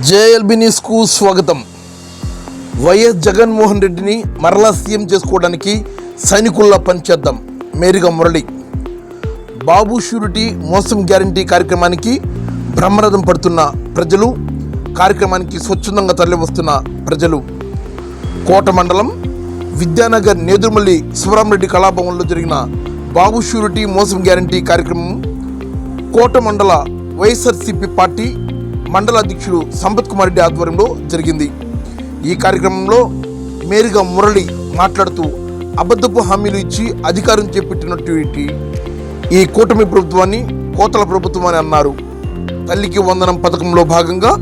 JLB న్యూస్కు స్వాగతం. YS Jaganmohan రెడ్డిని మరలా సీఎం చేసుకోవడానికి సైనికుల్లా పనిచేద్దాం. మేరిగా మురళి. బాబు షూరిటీ మోసం గ్యారంటీ కార్యక్రమానికి బ్రహ్మరథం పడుతున్న ప్రజలు, కార్యక్రమానికి స్వచ్ఛందంగా తరలివస్తున్న ప్రజలు. కోట మండలం విద్యానగర్ నేదురుమల్లి శివరామరెడ్డి కళాభవన్లో జరిగిన బాబు షూరిటీ మోసం గ్యారంటీ కార్యక్రమం కోట మండల వైఎస్ఆర్సీపీ పార్టీ మండల అధ్యక్షుడు సంపత్ కుమార్ రెడ్డి ఆధ్వర్యంలో జరిగింది. ఈ కార్యక్రమంలో మేరిగా మురళి మాట్లాడుతూ అబద్ధపు హామీలు ఇచ్చి అధికారం చేపట్టినటువంటి ఈ కూటమి ప్రభుత్వాన్ని కోతల ప్రభుత్వం అని అన్నారు. తల్లికి వందనం పథకంలో భాగంగా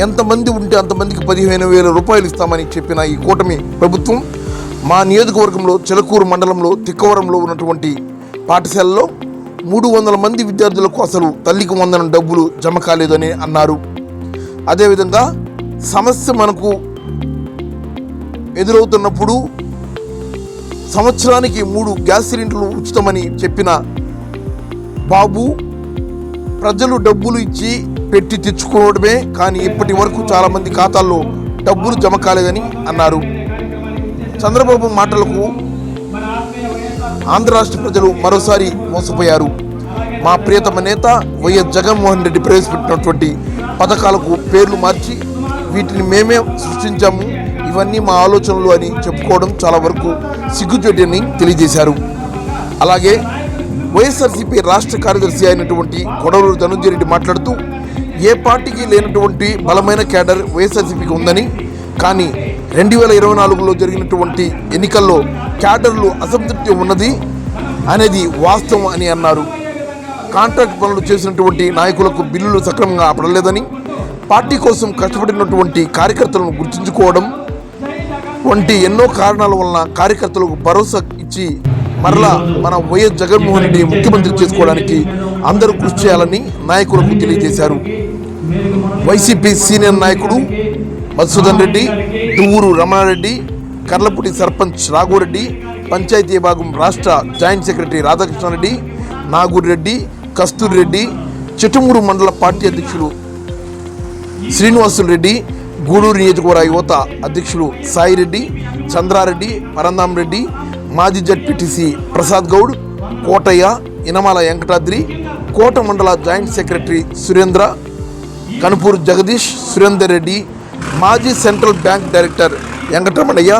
ఎంతమంది ఉంటే అంతమందికి 15,000 రూపాయలు ఇస్తామని చెప్పిన ఈ కూటమి ప్రభుత్వం మా నియోజకవర్గంలో చిలకూరు మండలంలో తిక్కవరంలో ఉన్నటువంటి పాఠశాలలో 300 మంది విద్యార్థులకు అసలు తల్లికి వందనం డబ్బులు జమ కాలేదని అన్నారు. అదేవిధంగా సమస్య మనకు ఎదురవుతున్నప్పుడు సంవత్సరానికి 3 గ్యాస్ సిలిండర్లు ఉచితమని చెప్పిన బాబు ప్రజలు డబ్బులు ఇచ్చి పెట్టి తెచ్చుకోవడమే కానీ ఇప్పటి వరకు చాలామంది ఖాతాల్లో డబ్బులు జమ కాలేదని అన్నారు. చంద్రబాబు మాటలకు ఆంధ్ర రాష్ట్ర ప్రజలు మరోసారి మోసపోయారు. మా ప్రియతమ నేత వైఎస్ జగన్మోహన్ రెడ్డి ప్రవేశపెట్టినటువంటి పథకాలకు పేర్లు మార్చి వీటిని మేమే సృష్టించాము, ఇవన్నీ మా ఆలోచనలు అని చెప్పుకోవడం చాలా వరకు సిగ్గుచేటని తెలియజేశారు. అలాగే వైఎస్ఆర్సీపీ రాష్ట్ర కార్యదర్శి అయినటువంటి కొడవలూరు ధనంజయ రెడ్డి మాట్లాడుతూ ఏ పార్టీకి లేనటువంటి బలమైన క్యాడర్ వైఎస్ఆర్సీపీకి ఉందని, కానీ 2024లో జరిగినటువంటి ఎన్నికల్లో క్యాడర్లు అసంతృప్తి ఉన్నది అనేది వాస్తవం అని అన్నారు. కాంట్రాక్ట్ పనులు చేసినటువంటి నాయకులకు బిల్లులు సక్రమంగా పడలేదని, పార్టీ కోసం కష్టపడినటువంటి కార్యకర్తలను గుర్తుంచుకోవడం వంటి ఎన్నో కారణాల వలన కార్యకర్తలకు భరోసా ఇచ్చి మరలా మన వైఎస్ జగన్మోహన్ రెడ్డి ముఖ్యమంత్రి చేసుకోవడానికి అందరూ కృషి చేయాలని నాయకులకు తెలియజేశారు. వైసీపీ సీనియర్ నాయకుడు మధుసూదన్ రెడ్డి, దువ్వూరు రమణారెడ్డి, కర్లపూడి సర్పంచ్ రాఘవరెడ్డి, పంచాయతీ విభాగం రాష్ట్ర జాయింట్ సెక్రటరీ రాధాకృష్ణారెడ్డి, నాగూర్ రెడ్డి, కస్తూరి రెడ్డి, చిట్టమూరు మండల పార్టీ అధ్యక్షులు శ్రీనివాసులు రెడ్డి, గూడూరు నియోజకవర్గ యువత అధ్యక్షులు సాయిరెడ్డి, చంద్రారెడ్డి, పరందాం రెడ్డి, మాజీ జడ్పీటీసీ ప్రసాద్ గౌడ్, కోటయ్య, ఇనమాల వెంకటాద్రి, కోట మండల జాయింట్ సెక్రటరీ సురేంద్ర, కనుపూరు జగదీష్, సురేందర్ రెడ్డి, మాజీ central bank director Venkataramanaiah,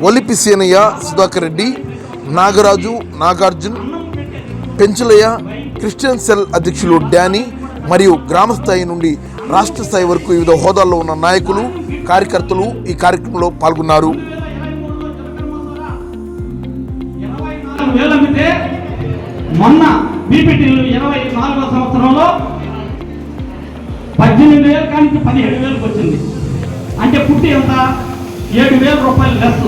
Olipi Seenaiah, Sudhakar Reddy, Nagaraju, Nagarjun, Penchalaiah, Christian cell అధ్యక్షులు డానీ మరియు గ్రామ స్థాయి నుండి రాష్ట్ర స్థాయి వరకు వివిధ హోదాల్లో ఉన్న నాయకులు, కార్యకర్తలు ఈ కార్యక్రమంలో పాల్గొన్నారు. మొన్న బీపీటీలు 24వ సంవత్సరంలో 18,000 కానీ 17,000కి వచ్చింది. అంటే పుట్టి ఎంత 7,000 రూపాయలు లెస్.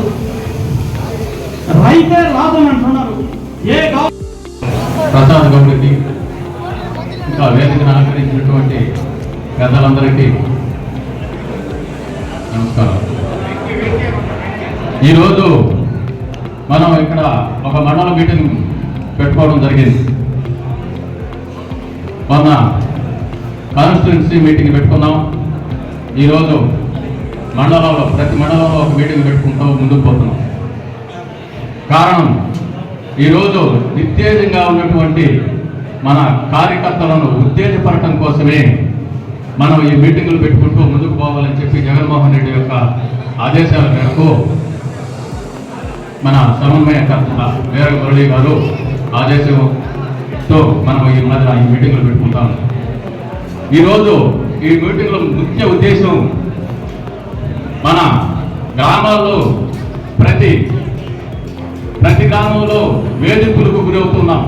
రైతే రాదు అని అంటున్నారు. ప్రసాద్ గౌడ్కి ఇంకా వేదికను అలంకరించినటువంటి పెద్దలందరికీ నమస్కారం. ఈరోజు మనం ఇక్కడ ఒక మండల మీటింగ్ పెట్టుకోవడం జరిగింది. మొన్న కాన్స్టిట్యున్సీ మీటింగ్ పెట్టుకున్నాం. ఈరోజు మండలంలో ప్రతి మండలంలో ఒక మీటింగ్ పెట్టుకుంటూ ముందుకు పోతున్నాం. కారణం ఈరోజు నిత్యేజంగా ఉన్నటువంటి మన కార్యకర్తలను ఉత్తేజపరచడం కోసమే మనం ఈ మీటింగులు పెట్టుకుంటూ ముందుకు పోవాలని చెప్పి జగన్మోహన్ రెడ్డి యొక్క ఆదేశాల మేరకు మన సమన్వయకర్త మేర మురళి గారు ఆదేశంతో మనం ఈ మధ్య ఈ మీటింగులు పెట్టుకుంటాం. ఈరోజు ఈ మీటింగ్లో ముఖ్య ఉద్దేశం మన గ్రామాల్లో ప్రతి గ్రామంలో వేధింపులకు గురవుతున్నాం.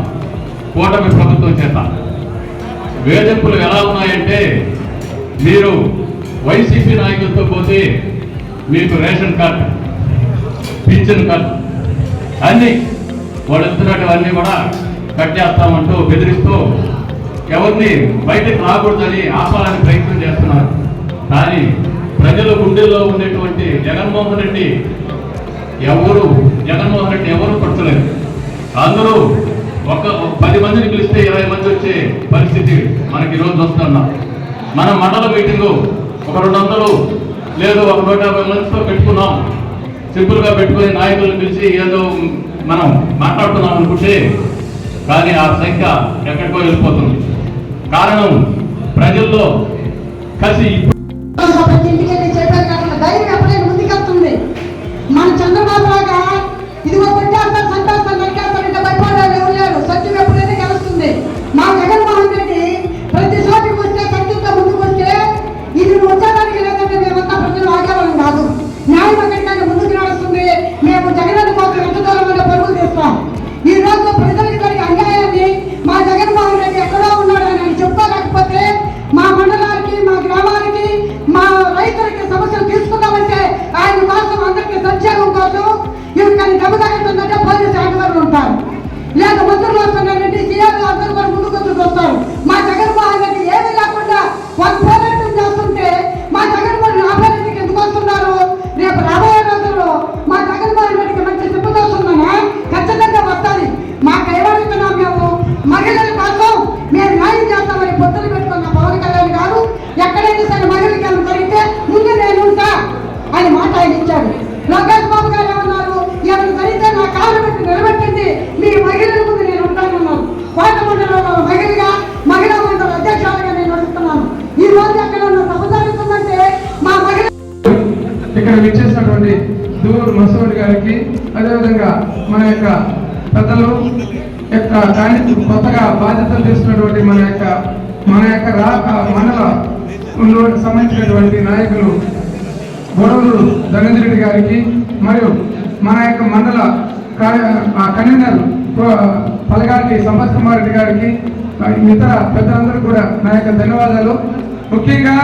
కూటమి ప్రభుత్వం చేత వేధింపులు ఎలా ఉన్నాయంటే, మీరు వైసీపీ నాయకులతో పోతే మీకు రేషన్ కార్డు, పింఛన్ కార్డు అన్నీ వాళ్ళు ఇస్తున్నటువన్నీ కూడా కట్ చేస్తామంటూ బెదిరిస్తూ ఎవరిని బయటకు రాకూడదని ఆపాలని ప్రయత్నం చేస్తున్నారు. కానీ ప్రజల గుండెల్లో ఉండేటువంటి జగన్మోహన్ రెడ్డి ఎవరు పడతలేదు. అందరూ ఒక 10 మందిని పిలిస్తే 20 మంది వచ్చే పరిస్థితి మనకి ఈరోజు వస్తున్నాం. మన మండల మీటింగు ఒక 200 లేదు ఒక 150 మందితో పెట్టుకున్నాం, సింపుల్గా పెట్టుకుని నాయకులను పిలిచి ఏదో మనం మాట్లాడుతున్నాం అనుకుంటే కానీ ఆ సంఖ్య ఎక్కడికో వెళ్ళిపోతుంది. కారణం ప్రజల్లో కసి. మన చంద్రబాబు లాగా ఇదిగో కొట్టేస్తారు, సంతాస్తారు, నరికేస్తారంటే భయపడాలి ఎవరు లేరు. సత్యం ఎప్పుడైనా గెలుస్తుంది. మా జగన్మోహన్ రెడ్డి ప్రతి చోటికి వస్తే సత్యంతో ముందుకు వస్తే ఇది వచ్చేదానికి లేదంటే మేమంతా ప్రజలు ఆగేవాళ్ళం కాదు. న్యాయం ఎక్కడికైనా ముందుకు నడుస్తుంది. మేము జగన్ కోసం ఎంత దూరమైన పరుగులు తీస్తాం. ఈ రోజు ప్రజలకు జరిగే అన్యాయాన్ని మా జగన్మోహన్ రెడ్డి ఎక్కడో ఉన్నాడని ఆయన చెప్పుకోలేకపోతే మా మండలానికి, మా గ్రామానికి, మా రైతులకి సమస్యలు తీసుకుందామంటే ఆయన కోసం అందరికీ సంక్షేమం కోసం కానీ దెబ్బ తగ్గుతుందంటే పోలీసు ఆటగారులు ఉంటారు, లేదా మంత్రులు వస్తున్నారంటే సీఆర్లు అందరూ కూడా ముందుకు వస్తారు. మా జగన్మోహన్ రెడ్డి ఏమీ లేకుండా వాళ్ళు పోరాటం చేస్తుంటే మా జగన్మోహన్ ఆపరేషన్కి ఎందుకు వస్తున్నారు? రేపు రాబోయే రోజుల్లో మా జగన్మోహన్ రెడ్డికి మంచి తిప్పతో వస్తుందనే ఖచ్చితంగా వస్తుంది. మాకు ఏమడుగుతున్నాం, మేము మహిళల కోసం మేము న్యాయం చేస్తామని పొత్తులు పెట్టుకున్న పవన్ కళ్యాణ్ గారు ఎక్కడైనా సరే మహిళలకి ఏమైనా జరిగితే ముందు నేను ఉంటా అని మాట ఆయన ఇచ్చాడు. లోకేష్ బాబు గారు ఏమన్నారు? ఏమైనా జరిగితే నా కాళ్ళు పెట్టి నిలబెట్టింది మీ మహిళల ముందు నేను ఉంటానన్నారు. కోట మండలంలో మహిళా మండల అధ్యక్షులుగా నేను నడుస్తున్నాను. ఈ రోజు ఎక్కడ ఉన్న సభ జరుగుతుందంటే మా మహిళ ఇక్కడ విచ్చేసినటువంటి దూర్ మసూద్ గారికి, అదేవిధంగా మన యొక్క పెద్దలు కొత్తగా బాధ్యతలు తీసుకున్నటువంటి మన యొక్క మండల సంబంధించినటువంటి నాయకులు గొడవలు ధనంజయ రెడ్డి గారికి, మరియు మన యొక్క మండల కన్వీనర్ పలగాటి సంపత్ కుమార్ రెడ్డి గారికి, ఇతర పెద్దలందరూ కూడా నా యొక్క ధన్యవాదాలు. ముఖ్యంగా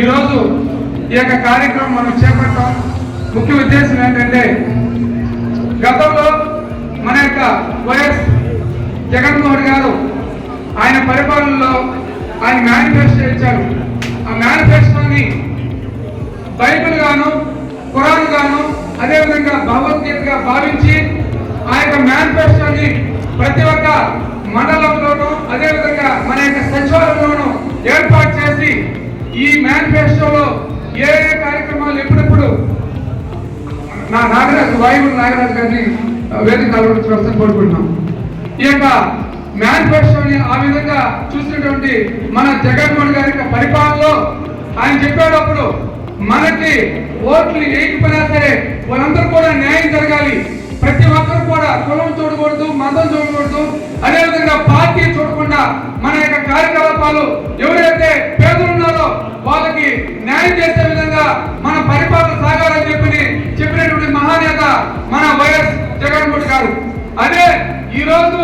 ఈరోజు ఈ యొక్క కార్యక్రమం మనం చేపట్టాం ముఖ్య ఉద్దేశం ఏంటంటే, గతంలో మన యొక్క వైఎస్ జగన్మోహన్ గారు ఆయన పరిపాలనలో ఆయన మేనిఫెస్టో ఇచ్చారు. ఆ మేనిఫెస్టోని బైబిల్ గాను, ఖురాన్ గాను, అదేవిధంగా భగవద్గీతగా భావించి ఆ యొక్క మేనిఫెస్టోని ప్రతి ఒక్క మండలంలోనూ, అదేవిధంగా మన యొక్క సచివాలయంలోనూ ఏర్పాటు చేసి ఈ మేనిఫెస్టోలో ఏ కార్యక్రమాలు ఎప్పుడెప్పుడు వాయువుల నాగరాజు గారిని వేదిక ఆలోచించవలసిన కోరుకుంటున్నాం. ఈ యొక్క మేనిఫెస్టోని ఆ విధంగా చూసినటువంటి మన జగన్మోహన్ గారి యొక్క పరిపాలనలో ఆయన చెప్పేటప్పుడు మనకి ఓట్లు వేయకపోయినా సరే వాళ్ళందరూ కూడా న్యాయం జరగాలి, ప్రతి ఒక్కరు కూడా కులం చూడకూడదు, మతం చూడకూడదు, అదేవిధంగా పార్టీ చూడకుండా మన యొక్క కార్యకలాపాలు ఎవరైతే పేదలు ఉన్నారో వాళ్ళకి న్యాయం చేసే విధంగా మన పరిపాలన సాగాలని చెప్పినటువంటి మహానేత మన వైఎస్ జగన్మోహన్ గారు. అదే ఈ రోజు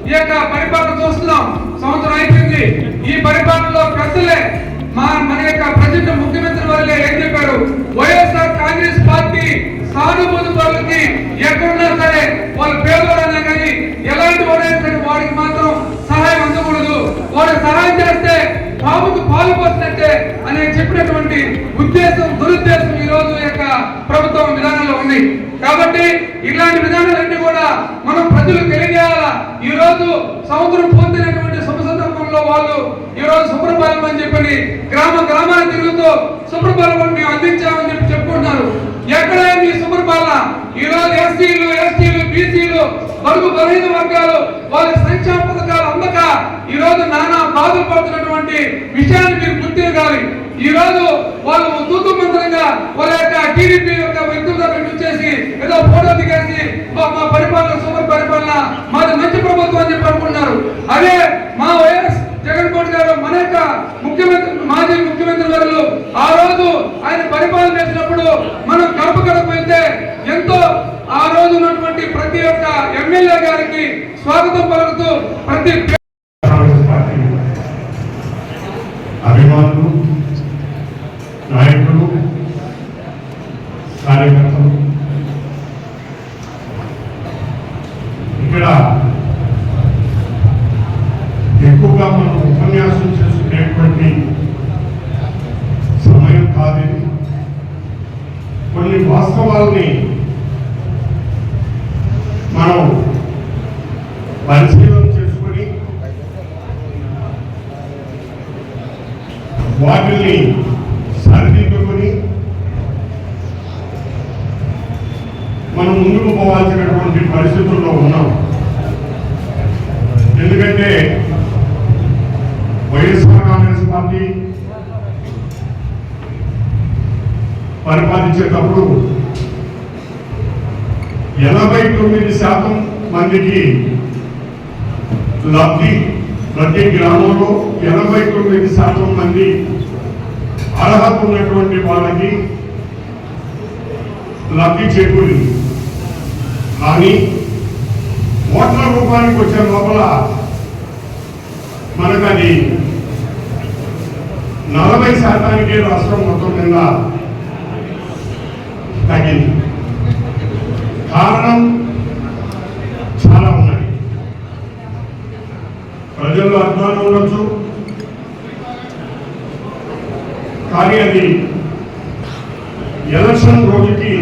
ఈ యొక్క పరిపాలన చూస్తున్నాం, సంవత్సరం అయిపోయింది. ఈ పరిపాలనలో ప్రజలే మన యొక్క ప్రజెంట్ ముఖ్యమంత్రి వారిలే ఏం చెప్పారు? వైఎస్ఆర్ కాంగ్రెస్ పార్టీ సానుభూతి పరులకి ఎక్కడున్నా సరే వాళ్ళు పేదవాడన్నా కానీ ఎలాంటి వాడైనా సరే వాడికి మాత్రం సహాయం అందకూడదు, వాడు సహాయం చేస్తే బాబుకు పాలు పోసినట్టే అని చెప్పినటువంటి దురుద్దేశం ఈ రోజు యొక్క ప్రభుత్వం విధానంలో ఉంది. కాబట్టి ఇలాంటి విధానాలన్నీ కూడా మనం ప్రజలకు తెలియజేయాలా. ఈ రోజు సంవత్సరం పూర్తయినటువంటి శుభ సందర్భంలో వాళ్ళు ఈ రోజు శుభ్రపాలన అని చెప్పని గ్రామాన్ని తిరుగుతూ శుభ్రపాలన మేము అందించామని చెప్పి చెప్పుకుంటున్నారు. ఎక్కడ ఈ శుభ్రపాలన? ఈ రోజు ఎస్సీలు, బీసీలు, బడుగు బలహీన వర్గాలు వాళ్ళ సంక్షేమ పథకాలు అందక ఈ రోజు నానా బాధలు పడుతున్నటువంటి విషయాన్ని మీరు గుర్తించాలి. ఈ రోజు వాళ్ళు తూతు మంత్రంగా వాళ్ళ యొక్క టీడీపీ యొక్క వ్యక్తులతో వచ్చేసి ఏదో ఫోటో దిగేసి మా పరిపాలన సూపర్ పరిపాలన, మాది మంచి ప్రభుత్వం అని చెప్పి అనుకుంటున్నారు. అదే మా వైఎస్ జగన్మోహన్ గారు మన యొక్క మాజీ ముఖ్యమంత్రి గారు ఆ రోజు ఆయన పరిపాలన చేసినప్పుడు మనం గడప వెళ్తే ఎంతో ఆ రోజు ఉన్నటువంటి ప్రతి ఒక్క ఎమ్మెల్యే గారికి స్వాగతం పలుకుతూ ప్రతి అభిమానులు, నాయకులు, కార్యకర్తలు ఇక్కడ ఎక్కువగా మనం ఉపన్యాసం చేసుకునేటువంటి సమయం కాదు. కొన్ని వాస్తవాల్ని మనం పరిశీలన చేసుకొని వాటిని సరిదిద్దుకొని మనం ముందుకు పోవాల్సినటువంటి పరిస్థితుల్లో ఉన్నాం. ఎందుకంటే వైఎస్ఆర్ కాంగ్రెస్ పార్టీ పరిపాలించేటప్పుడు 89% మందికి లబ్ధి, ప్రతి గ్రామంలో 89% మంది అర్హత ఉన్నటువంటి వాళ్ళకి లబ్ధి చేకూరింది. కానీ ఓట్ల రూపానికి వచ్చే లోపల మనకు అది 40% రాష్ట్రం మొత్తం కింద తగ్గింది. కారణం చాలా ఉన్నాయి. ప్రజల్లో అభిమానం ఉండొచ్చు, కానీ అది ఎలక్షన్ రోజుకి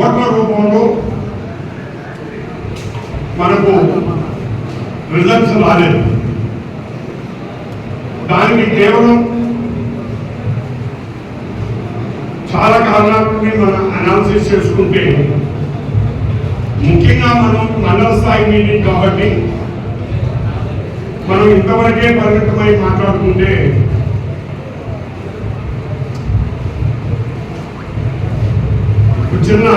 ఓట్ల రూపంలో మనకు రిజల్ట్స్ రాలేదు. దానికి కేవలం చాలా కారణాలని మనం అనాలిసిస్ చేసుకుంటే, ముఖ్యంగా మనం మండల స్థాయి మీటింగ్ కాబట్టి మనం ఇంతవరకే పరిమితమై మాట్లాడుకుంటే చిన్న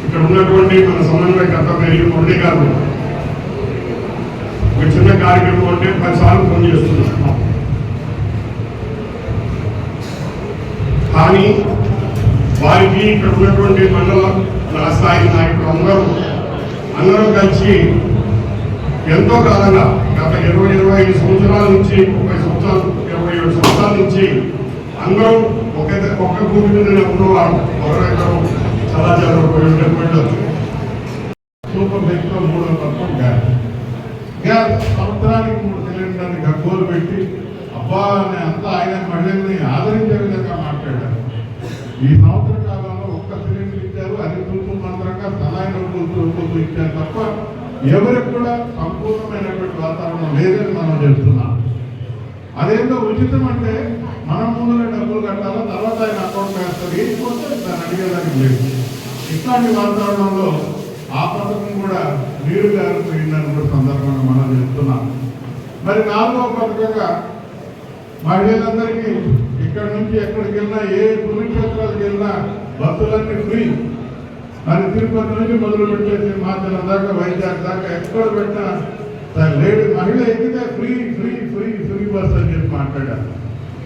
ఇక్కడ ఉన్నటువంటి మన సమన్వయకర్త మురళి గారు ఒక చిన్న కార్యక్రమం అంటే 10 సార్లు ఫోన్ చేస్తున్నాం. కానీ వారికి ఇక్కడ ఉన్నటువంటి మండల స్థాయి నాయకులు అందరూ కలిసి ఎంతో కాలంగా గత 20-25 సంవత్సరాల నుంచి 30 సంవత్సరాలు 27 సంవత్సరాల నుంచి అందరూ ఒక్క భూమి మీద ఉన్నవారు. ఒకరెక్కరు చలాచారం ఉపయోగించవచ్చు. సూపర్ బెక్తో 3 తత్వం గ్యాస్ సంవత్సరానికి 3 సిలిండర్ని గగ్గోలు పెట్టి అబ్బా అని అంతా ఆయన మహిళల్ని ఆదరించే విధంగా మాట్లాడారు. ఈ సంవత్సర కాలంలో ఒక్క సిలిండర్ ఇచ్చారు, అది తూర్పు మంత్రంగా సలాయిన తూర్పు ఇచ్చారు తప్ప ఎవరికి కూడా సంపూర్ణమైనటువంటి వాతావరణం లేదని మనం చెప్తున్నాం. అదేంటో ఉచితం అంటే మనం ముందులో డబ్బులు కట్టాలా, తర్వాత ఆయన అకౌంట్ వేస్తారు, ఏం పోతే దాన్ని అడిగేదానికి లేదు. ఇట్లాంటి వాతావరణంలో ఆ పథకం కూడా నీరు గారిపోయిందని కూడా సందర్భంగా మనం చెప్తున్నాం. మరి 4వ పథకంగా మహిళలందరికీ ఇక్కడ నుంచి ఎక్కడికి వెళ్ళినా, ఏ పుణ్యక్షేత్రాలకు వెళ్ళినా బస్సులన్నీ ఫ్రీ. మరి తిరుపతి నుంచి మొదలు పెట్టేసి మాచలం దాకా, వైజాగ్ దాకా ఎక్కడ పెట్టినా లేడీ మహిళ ఎక్కితే free free free free bus అని చెప్పి మాట్లాడారు.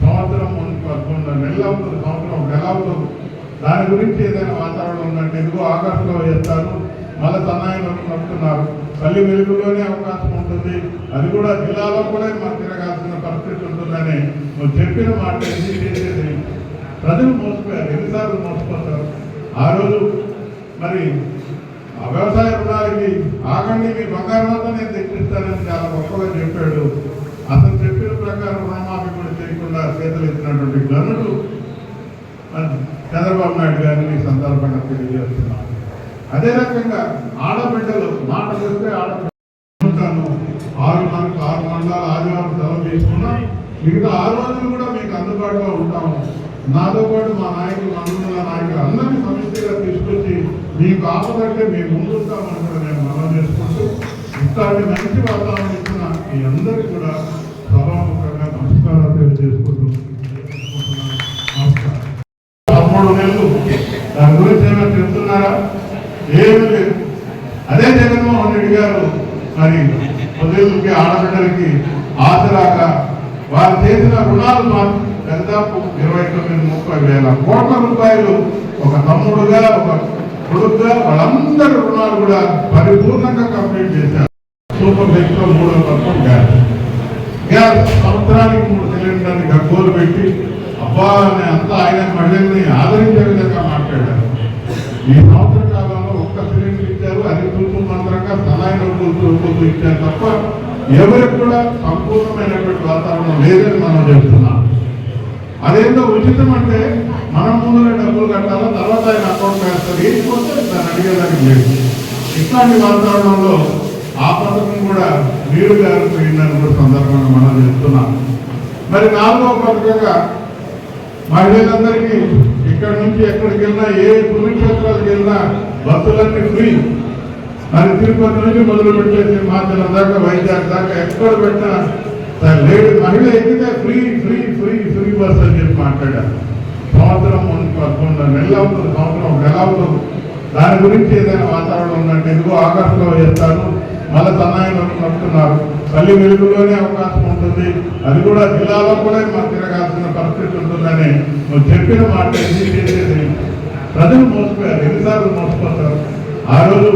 సంవత్సరం 11 నెలలు అవుతుంది, సంవత్సరం నెల అవుతుంది. దాని గురించి ఏదైనా వాతావరణం ఉందంటే ఎందుకో ఆగస్టులో చేస్తారు, మళ్ళీ సన్నాయిలో నడుపుతున్నారు. మళ్ళీ వెలుగులోనే అవకాశం ఉంటుంది, అది కూడా జిల్లాలో కూడా మనం తిరగాల్సిన పరిస్థితి ఉంటుందని నువ్వు చెప్పిన మాట చేసేది. ప్రజలు మోసపోయారు, ఎన్నిసార్లు మోసపోతారు. ఆ రోజు మరి ఆ వ్యవసాయ రుణాలకి ఆగండి, మీ బంగారంతో నేను తెచ్చిస్తానని చాలా గొప్పగా చెప్పాడు. అతను చెప్పిన ప్రకారం రుణమాఫీ కూడా చేయకుండా చేతులు ఎత్తినటువంటి గనుడు చంద్రబాబు నాయుడు గారిని ఈ సందర్భంగా తెలియజేస్తున్నాను. అదే రకంగా ఆడబిడ్డలు మాట వస్తే ఆడబిడ్డలు 6 మండలాలు ఆదివారం సెలవు తీసుకున్నా, మిగతా 6 రోజులు కూడా మీకు అందుబాటులో ఉంటాము. నాతో పాటు మా నాయకులు, మండల నాయకులు అందరినీ సమస్యగా తీసుకొచ్చి మీకు ఆపదంటే మేము ముందుంటామని కూడా నేను మనం చేసుకుంటూ ఇట్లాంటి మంచి వాతావరణం ఇచ్చిన మీ అందరికీ కూడా సభాముఖంగా నమస్కారాలు తెలియజేసుకుంటూ నమస్కారం. 13 నెలలు దాని గురించి ఏమైనా చెప్తున్నారా? ఏమీ లేదు. అదే జగన్మోహన్ రెడ్డి గారు మరి పొద్దుకి ఆడబిడ్డలకి ఆసరాగా వారు చేసిన రుణాలు దాదాపు 29-30 వేల కోట్ల రూపాయలు ఒక తమ్ముడుగా, ఒక కొడుకుగా వాళ్ళందరి రుణాలు కూడా పరిపూర్ణంగా కంప్లీట్ చేశారు. సూపర్ బెక్తో 3వ తత్వం గ్యాస్ సంవత్సరానికి 3 సిలిండర్ని గగ్గోలు పెట్టి అబ్బా అని అంతా ఆయన మహిళల్ని ఆదరించే విధంగా మాట్లాడారు. ఈ సంవత్సర కాలంలో ఒక్క సిలిండర్ ఇచ్చారు, అది తూర్పు మంత్రంగా సలాయిన తూర్పు ఇచ్చారు తప్ప ఎవరికి కూడా సంపూర్ణమైనటువంటి వాతావరణం లేదని మనం చెప్తున్నాం. అదేంటో ఉచితం అంటే మనం ముందులో డబ్బులు కట్టాలా, తర్వాత ఆయన అకౌంట్ వేస్తారు, ఏం పోతే దాన్ని అడిగేదానికి లేదు. ఇట్లాంటి వాతావరణంలో ఆ పథకం కూడా నీరు గారిపోయిందని కూడా సందర్భంగా మనం చెప్తున్నాం. మరి 4వ పథకంగా మహిళలందరికీ ఇక్కడ నుంచి ఎక్కడికి వెళ్ళినా ఏ పుణ్యక్షేత్రాలకు వెళ్ళినా బస్సులన్నీ ఫ్రీ. మరి తిరుపతి నుంచి మొదలు పెట్టేసి మాచల దాకా వైజాగ్ దాకా ఎక్కడ పెట్టినా లేడీ మహిళ ఎక్కితే free free free free bus అని చెప్పి మాట్లాడారు. సంవత్సరం 11 నెలలు అవుతుంది, సంవత్సరం నెల అవుతుంది. దాని గురించి ఏదైనా వాతావరణం ఉందంటే ఇదిగో ఆగస్టులో చేస్తారు, మళ్ళీ సన్నాయిలో నడుపుతున్నారు. మళ్ళీ వెలుగులోనే అవకాశం ఉంటుంది, అది కూడా జిల్లాలో కూడా మనం తిరగాల్సిన పరిస్థితి ఉంటుందని నువ్వు చెప్పిన మాట ఏది చేసేది. ప్రజలు మోసపోయారు, ఎన్నిసార్లు మోసపోతారు. ఆ రోజు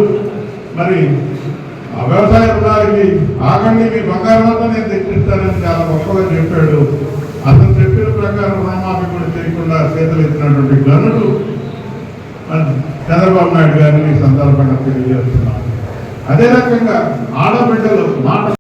మరి ఆ వ్యవసాయ రుణాలకి ఆగండి, మీ బంగారం అంతా నేను తెచ్చిస్తానని చాలా గొప్పగా చెప్పాడు. అతను చెప్పిన ప్రకారం రుణమాఫీ కూడా చేయకుండా చేతులు ఎత్తినటువంటి గనుడు చంద్రబాబు నాయుడు గారిని ఈ సందర్భంగా తెలియజేస్తున్నాను. అదే రకంగా ఆడబిడ్డలు మాట